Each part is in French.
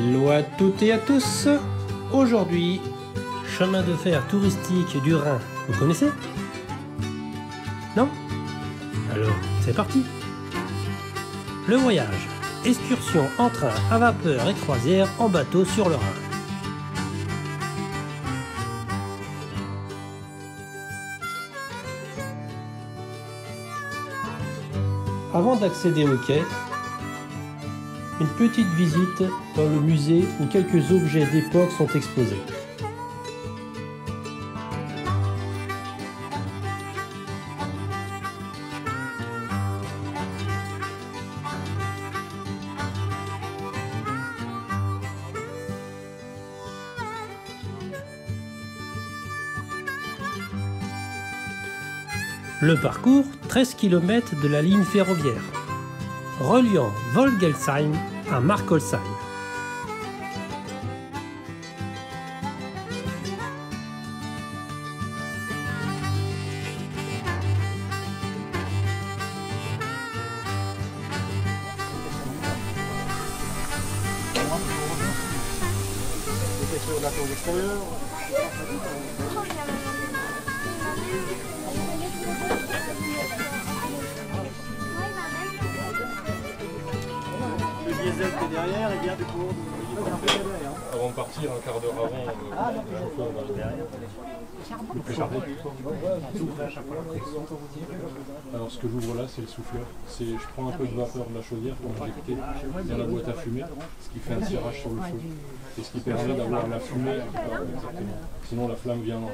Hello à toutes et à tous. Aujourd'hui, chemin de fer touristique du Rhin. Vous connaissez? Non? Alors, c'est parti. Le voyage. Excursion en train à vapeur et croisière en bateau sur le Rhin. Avant d'accéder au quai, une petite visite dans le musée où quelques objets d'époque sont exposés. Le parcours, 13 km de la ligne ferroviaire, reliant Volgelsheim à Markolsheim. Sur la tour extérieure. Le diesel qui est derrière et bien du cours. Avant de partir, un quart d'heure avant, le plus chargé. Alors ce que j'ouvre là, c'est le souffleur. Je prends un peu de vapeur de la chaudière pour injecter dans la boîte à fumer, ce qui fait un tirage sur le feu. Et ce qui permet d'avoir la fumée, exactement. Sinon la flamme vient dans la...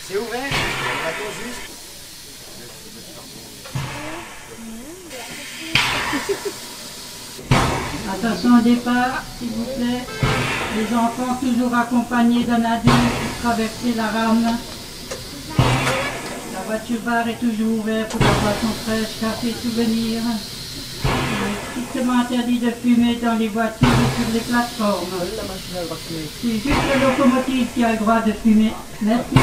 C'est ouvert, on attend juste. Attention au départ, s'il vous plaît. Les enfants toujours accompagnés d'un adulte pour traverser la rame. La voiture bar est toujours ouverte pour la boisson fraîche, café, souvenirs. Il est strictement interdit de fumer dans les voitures et sur les plateformes. C'est juste la locomotive qui a le droit de fumer. Merci.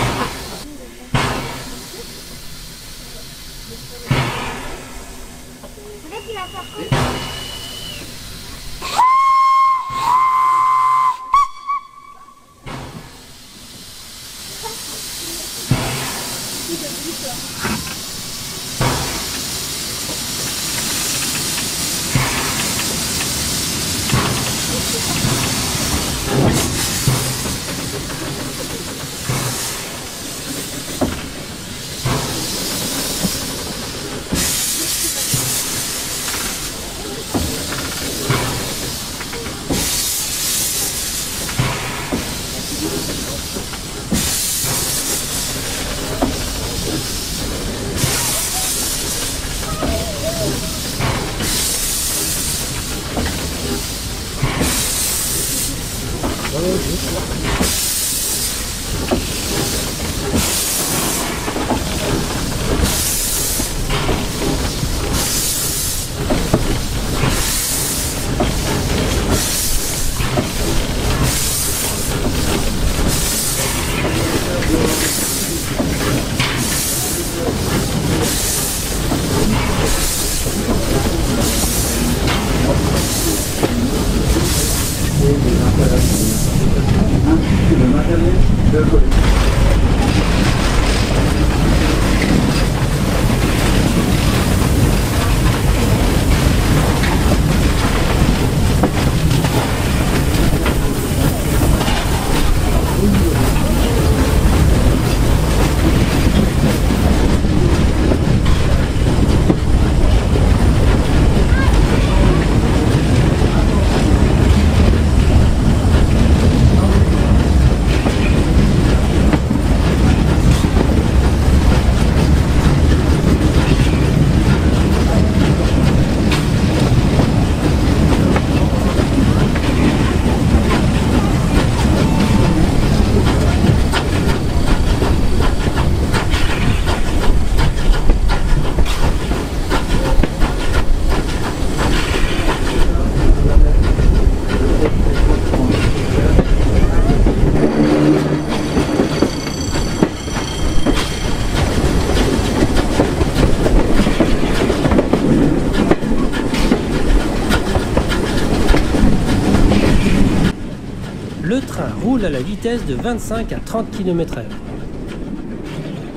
le train roule à la vitesse de 25 à 30 km/h,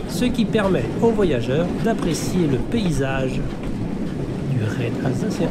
ce qui permet aux voyageurs d'apprécier le paysage du Rhin alsacien.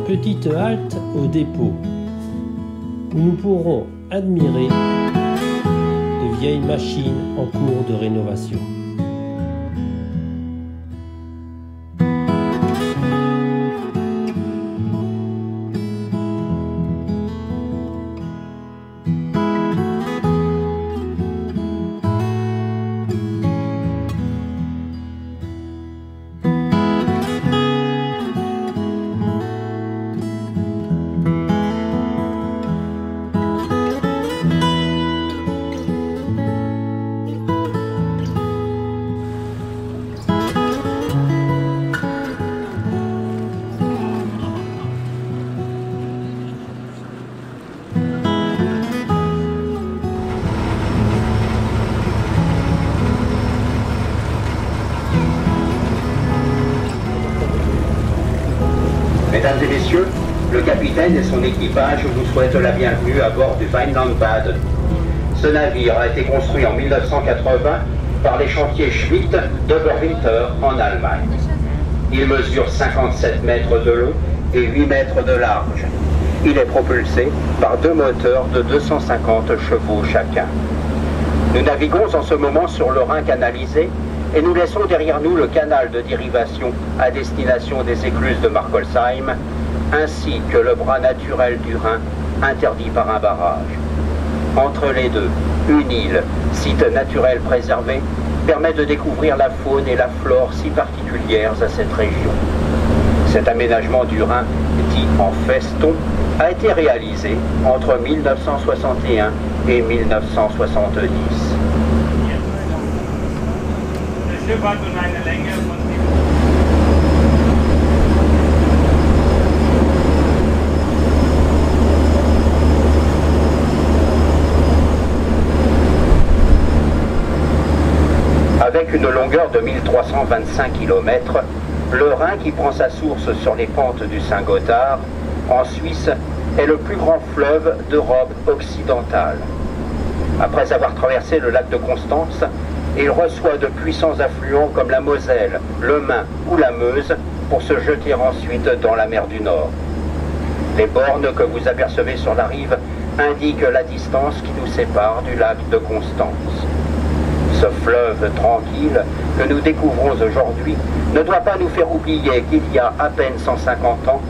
Petite halte au dépôt, où nous pourrons admirer de vieilles machines en cours de rénovation. Mesdames et messieurs, le capitaine et son équipage vous souhaitent la bienvenue à bord du Rheinland-Bad. Ce navire a été construit en 1980 par les chantiers Schmidt d'Oberwinter en Allemagne. Il mesure 57 mètres de long et 8 mètres de large. Il est propulsé par deux moteurs de 250 chevaux chacun. Nous naviguons en ce moment sur le Rhin canalisé et nous laissons derrière nous le canal de dérivation à destination des écluses de Markolsheim, ainsi que le bras naturel du Rhin, interdit par un barrage. Entre les deux, une île, site naturel préservé, permet de découvrir la faune et la flore si particulières à cette région. Cet aménagement du Rhin, dit en feston, a été réalisé entre 1961 et 1970. Schiff hat nun eine Länge von longueur de 1325 km, le Rhin, qui prend sa source sur les pentes du Saint-Gothard, en Suisse, est le plus grand fleuve d'Europe occidentale. Après avoir traversé le lac de Constance, il reçoit de puissants affluents comme la Moselle, le Main ou la Meuse pour se jeter ensuite dans la mer du Nord. Les bornes que vous apercevez sur la rive indiquent la distance qui nous sépare du lac de Constance. Ce fleuve tranquille que nous découvrons aujourd'hui ne doit pas nous faire oublier qu'il y a à peine 150 ans,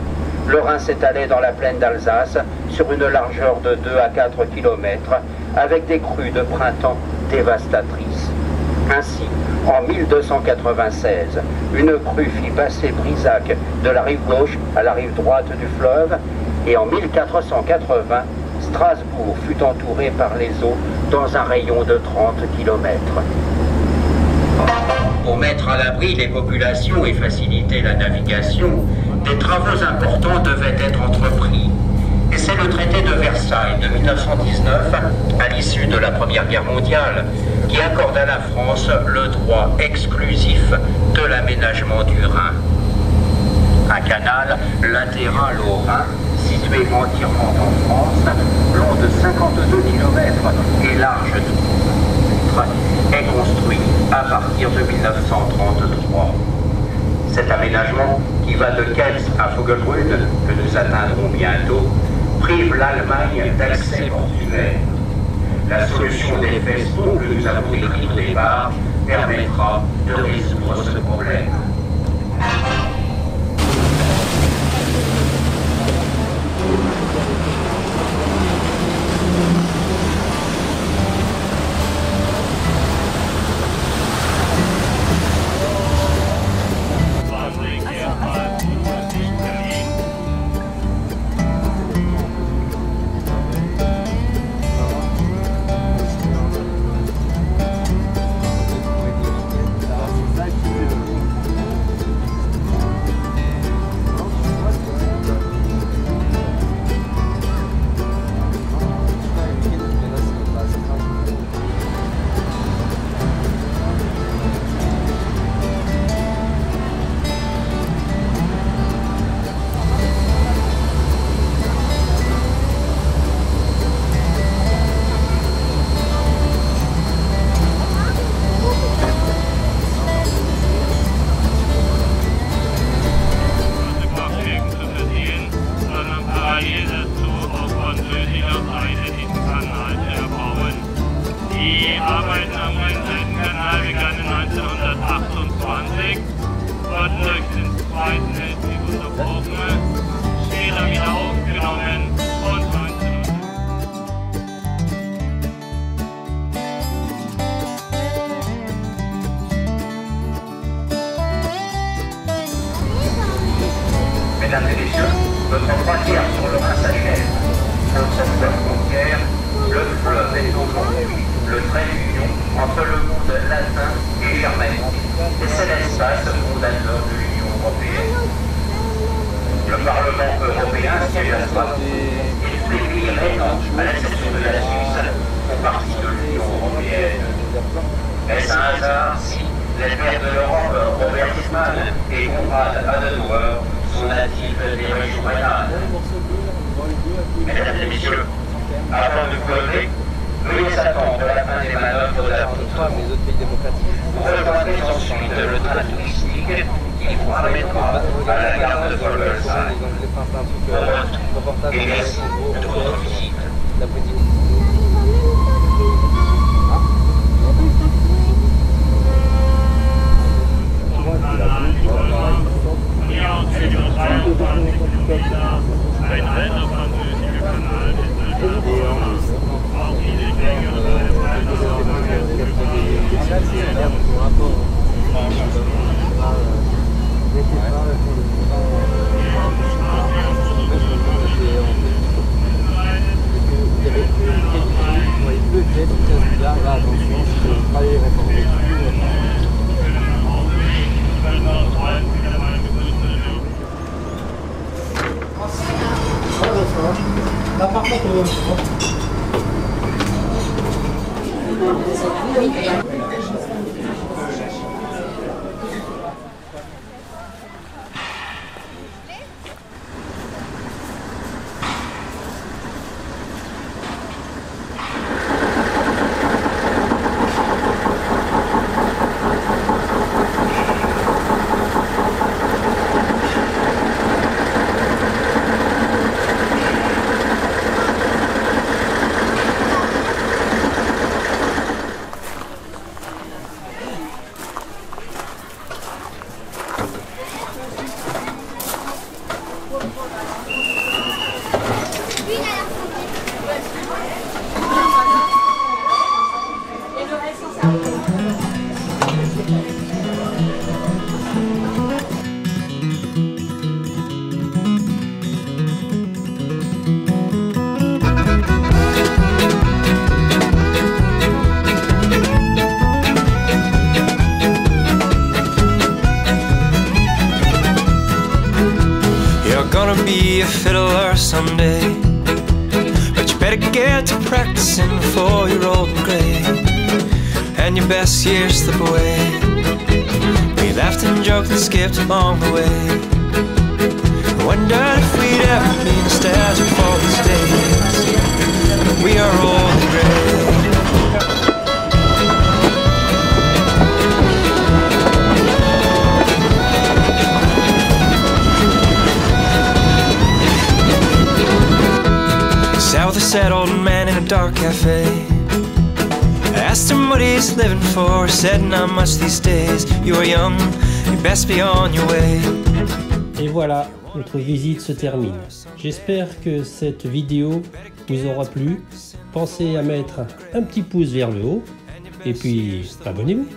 le Rhin s'étalait dans la plaine d'Alsace sur une largeur de 2 à 4 km avec des crues de printemps dévastatrices. Ainsi, en 1296, une crue fit passer Brisac de la rive gauche à la rive droite du fleuve et en 1480, Strasbourg fut entourée par les eaux dans un rayon de 30 km. Pour mettre à l'abri les populations et faciliter la navigation, des travaux importants devaient être entrepris. Et c'est le traité de Versailles de 1919, à l'issue de la Première Guerre mondiale, qui accorde à la France le droit exclusif de l'aménagement du Rhin. Un canal latéral au Rhin, situé entièrement en France, long de 52 km et large de 12 km, est construit à partir de 1933. Cet aménagement, qui va de Kells à Vogelbrunn, que nous atteindrons bientôt, prive l'Allemagne d'accès portuaire. La solution des Festung que nous avons décrit au départ permettra de résoudre ce problème. Mesdames et messieurs, notre croisière sur le Rhin s'achève. Pour cette frontière, le fleuve est aujourd'hui le trait d'union entre le monde latin et germanique, et c'est l'espace fondateur de l'Union européenne. Le Parlement européen siège à Strasbourg et tous les pays régnants, à l'exception de la Suisse, font partie de l'Union européenne. Est-ce un hasard si les pères de l'Europe, Robert Schuman et Konrad Adenauer, sont natifs des régions rhénanes? Mesdames et messieurs, avant de closer, veuillez attendre la fin des manœuvres d'appontement. Vous rejoindrez ensuite le train touristique qui vous ramènera à la gare de Volgelsheim. Bon retour et merci de votre visite. Ein alter französischer Kanal ist auch diese Là par contre, wanna be a fiddler someday, but you better get to practicing before you're old and grey, and your best years slip away. We laughed and joked and skipped along the way, wondered if we'd ever be nostalgic for these days when we are old and grey. Sat with a sad old man in a dark cafe. I asked him what he's living for. He said not much these days. You are young, you best be on your way. Et voilà, notre visite se termine. J'espère que cette vidéo vous aura plu. Pensez à mettre un petit pouce vers le haut et puis abonnez-vous.